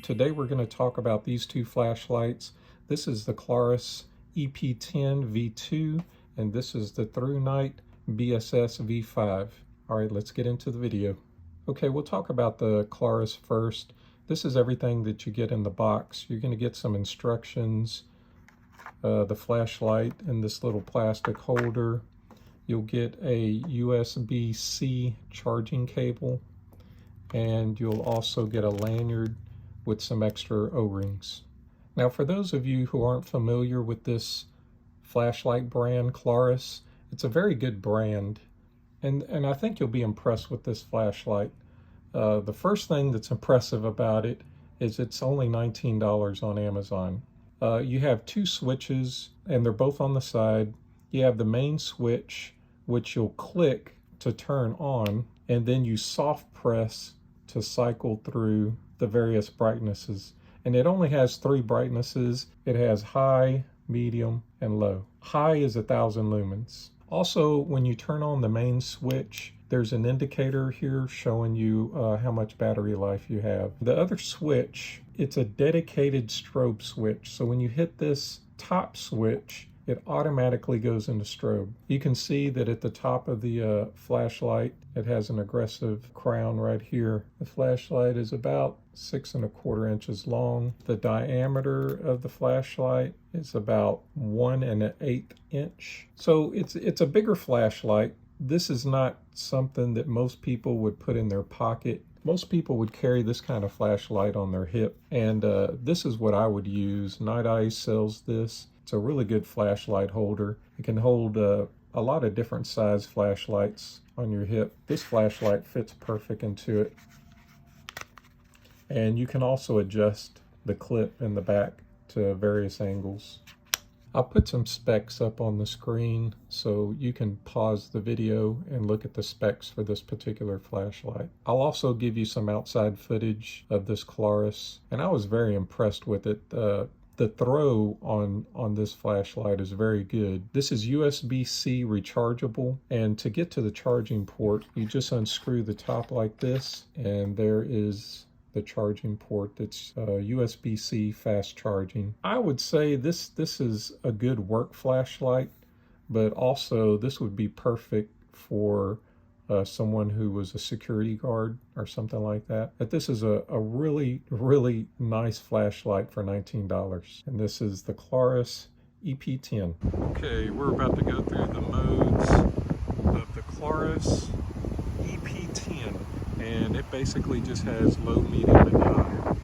Today we're going to talk about these two flashlights. This is the Klarus EP10 V2 and this is the ThruNite BSS V5. Alright, let's get into the video. Okay, we'll talk about the Klarus first. This is everything that you get in the box. You're going to get some instructions, the flashlight in this little plastic holder. You'll get a USB-C charging cable, and you'll also get a lanyard with some extra O-rings. Now, for those of you who aren't familiar with this flashlight brand, Klarus, it's a very good brand, and I think you'll be impressed with this flashlight. The first thing that's impressive about it is it's only $19 on Amazon. You have two switches, and they're both on the side. You have the main switch, which you'll click to turn on, and then you soft press to cycle through the various brightnesses. And it only has three brightnesses. It has high, medium, and low. High is 1,000 lumens. Also, when you turn on the main switch, there's an indicator here showing you how much battery life you have. The other switch, it's a dedicated strobe switch. So when you hit this top switch, it automatically goes into strobe. You can see that at the top of the flashlight, it has an aggressive crown right here. The flashlight is about 6 1/4 inches long. The diameter of the flashlight is about 1 1/8 inch. So it's a bigger flashlight. This is not something that most people would put in their pocket. Most people would carry this kind of flashlight on their hip, and this is what I would use. Nite Ize sells this. It's a really good flashlight holder. It can hold a lot of different size flashlights on your hip. This flashlight fits perfect into it. And you can also adjust the clip in the back to various angles. I'll put some specs up on the screen so you can pause the video and look at the specs for this particular flashlight. I'll also give you some outside footage of this Klarus, and I was very impressed with it. The throw on this flashlight is very good. This is USB-C rechargeable, and to get to the charging port, you just unscrew the top like this, and there is the charging port that's USB-C fast charging. I would say this is a good work flashlight, but also this would be perfect for someone who was a security guard or something like that. But this is a really, really nice flashlight for $19. And this is the Klarus EP10. Okay, we're about to go through the modes of the Klarus EP10. And it basically just has low, medium, and high.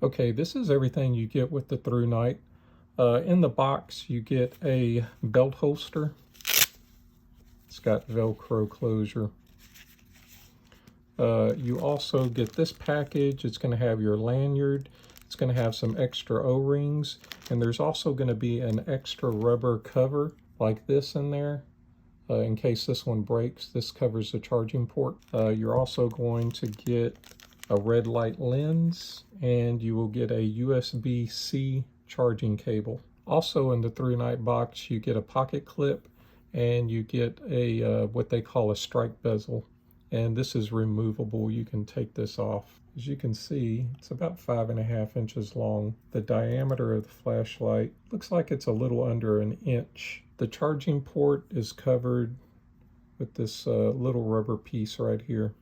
Okay, this is everything you get with the ThruNite. In the box, you get a belt holster. It's got Velcro closure. You also get this package. It's going to have your lanyard. It's going to have some extra O-rings. And there's also going to be an extra rubber cover like this in there. In case this one breaks, this covers the charging port. You're also going to get a red light lens, and you will get a USB-C charging cable. Also in the ThruNite box, you get a pocket clip, and you get a what they call a strike bezel. And this is removable. You can take this off. As you can see, it's about 5 1/2 inches long. The diameter of the flashlight looks like it's a little under 1 inch. The charging port is covered with this little rubber piece right here.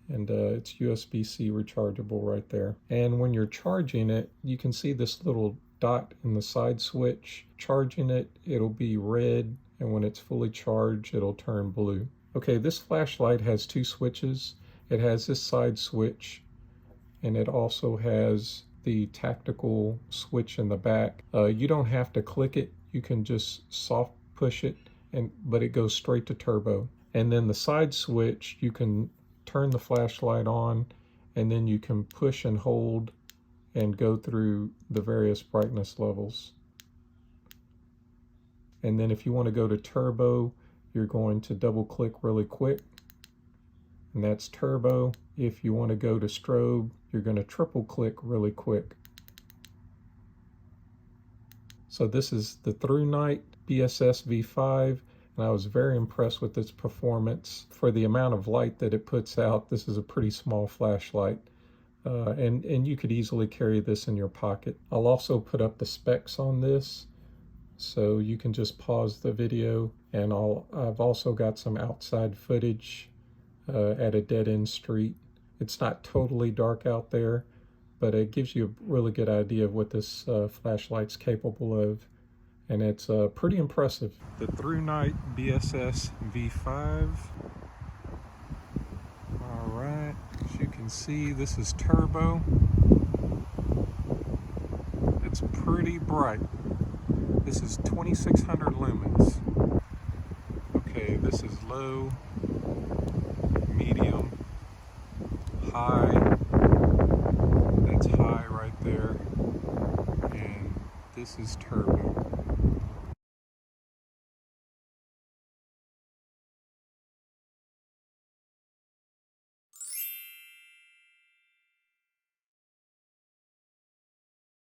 And it's USB-C rechargeable right there. And when you're charging it, you can see this little dot in the side switch. Charging it, it'll be red, and when it's fully charged, it'll turn blue. Okay, this flashlight has two switches. It has this side switch, and it also has the tactical switch in the back. You don't have to click it. You can just soft push it, but it goes straight to turbo. And then the side switch, you can turn the flashlight on, and then you can push and hold and go through the various brightness levels. And then if you want to go to turbo, you're going to double click really quick, and that's turbo. If you want to go to strobe, you're going to triple click really quick. So this is the ThruNite BSS V5, and I was very impressed with its performance. For the amount of light that it puts out, this is a pretty small flashlight, and you could easily carry this in your pocket. I'll also put up the specs on this, so you can just pause the video, and I've also got some outside footage at a dead-end street. It's not totally dark out there, but it gives you a really good idea of what this flashlight's capable of, and it's pretty impressive. The ThruNite BSS V5. All right, as you can see, this is turbo. It's pretty bright. This is 2600 lumens. Okay, this is low, medium, high. That's high right there. And this is turbo.